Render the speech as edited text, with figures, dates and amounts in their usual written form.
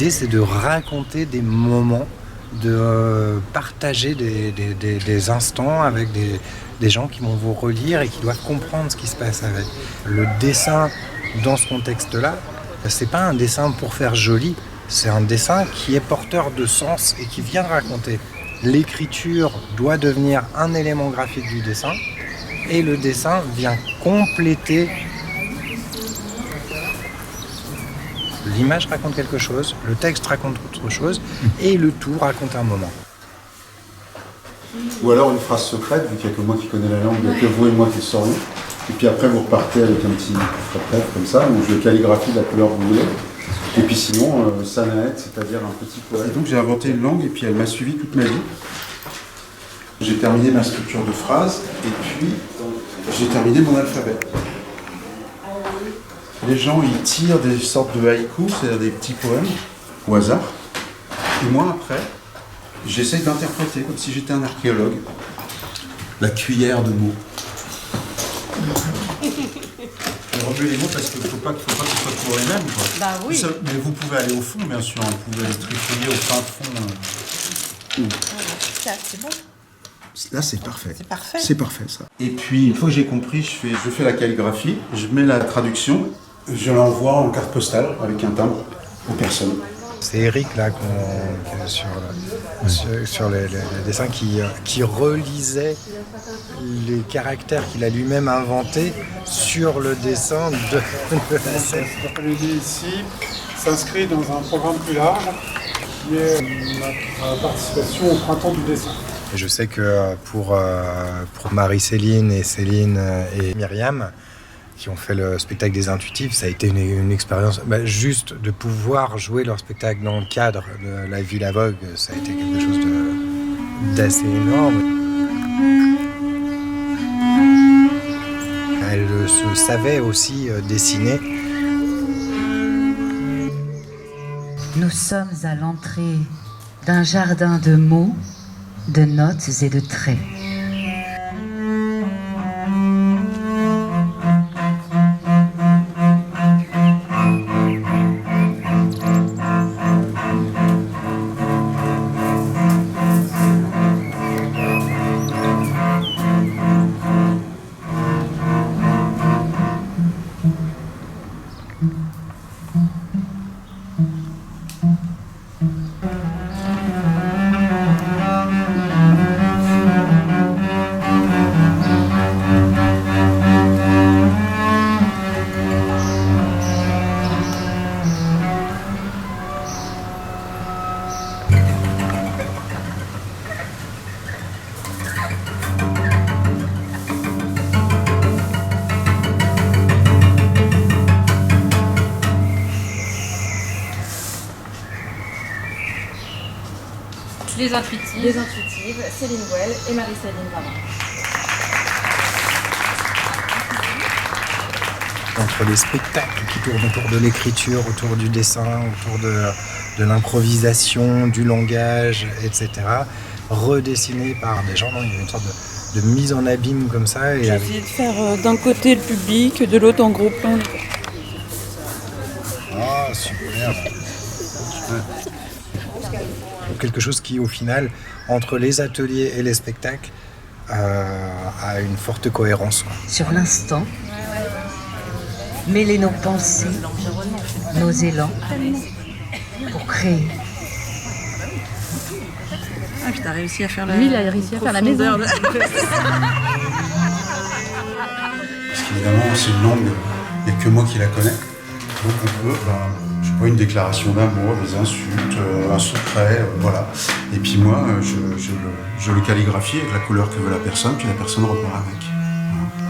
L'idée, c'est de raconter des moments, de partager des instants avec des gens qui vont vous relire et qui doivent comprendre ce qui se passe avec. Le dessin, dans ce contexte-là, c'est pas un dessin pour faire joli, c'est un dessin qui est porteur de sens et qui vient raconter. L'écriture doit devenir un élément graphique du dessin et le dessin vient compléter. L'image raconte quelque chose, le texte raconte autre chose et le tout raconte un moment. Ou alors une phrase secrète, vu qu'il n'y a que moi qui connais la langue, il n'y a que vous et moi qui le saurions. Et puis après vous repartez avec un petit secret comme ça, donc je calligraphie de la couleur que vous voulez. Et puis sinon, Sanaet, c'est-à-dire un petit poème. Et donc j'ai inventé une langue et puis elle m'a suivi toute ma vie. J'ai terminé ma structure de phrase et puis j'ai terminé mon alphabet. Les gens, ils tirent des sortes de haïkus, c'est-à-dire des petits poèmes, au hasard. Et moi, après, j'essaye d'interpréter, comme si j'étais un archéologue, la cuillère de mots. J'ai remué les mots parce qu'il ne faut pas que ce soit toujours les mêmes, quoi. Bah oui. Mais vous pouvez aller au fond, bien sûr. Vous pouvez les trifouiller au fin fond. Ça, c'est bon. Là, c'est parfait. C'est parfait. C'est parfait, ça. Et puis, une fois que j'ai compris, je fais la calligraphie, je mets la traduction, je l'envoie en carte postale avec un timbre aux personnes. C'est Eric là sur les dessins qui relisait les caractères qu'il a lui-même inventés sur le dessin de la scène. L'idée ici s'inscrit dans un programme plus large qui est notre participation au printemps du dessin. Et je sais que pour Marie-Céline et Céline et Myriam, qui ont fait le spectacle des Intuitifs, ça a été une expérience, juste de pouvoir jouer leur spectacle dans le cadre de la Villa Vogue, ça a été quelque chose d'assez énorme. Elle se savait aussi dessiner. Nous sommes à l'entrée d'un jardin de mots, de notes et de traits. Les Intuitives, Céline Gouel et Marie-Céline Varron. Entre les spectacles qui tournent autour de l'écriture, autour du dessin, autour de l'improvisation, du langage, etc., redessinés par des gens, il y a une sorte de mise en abîme comme ça. J'ai essayé de faire d'un côté le public, de l'autre en gros plan. Ah, super. Quelque chose qui, au final, entre les ateliers et les spectacles, a une forte cohérence. Sur l'instant, mêler nos pensées, nos élans, pour créer. Ah, puis t'as réussi à faire la... Lui, il a réussi à faire la maison. Parce qu'évidemment, c'est une langue, il n'y a que moi qui la connais. Donc on peut, je sais pas, une déclaration d'amour, des insultes, un secret, voilà. Et puis moi, je le calligraphie avec la couleur que veut la personne, puis la personne repart avec. Voilà.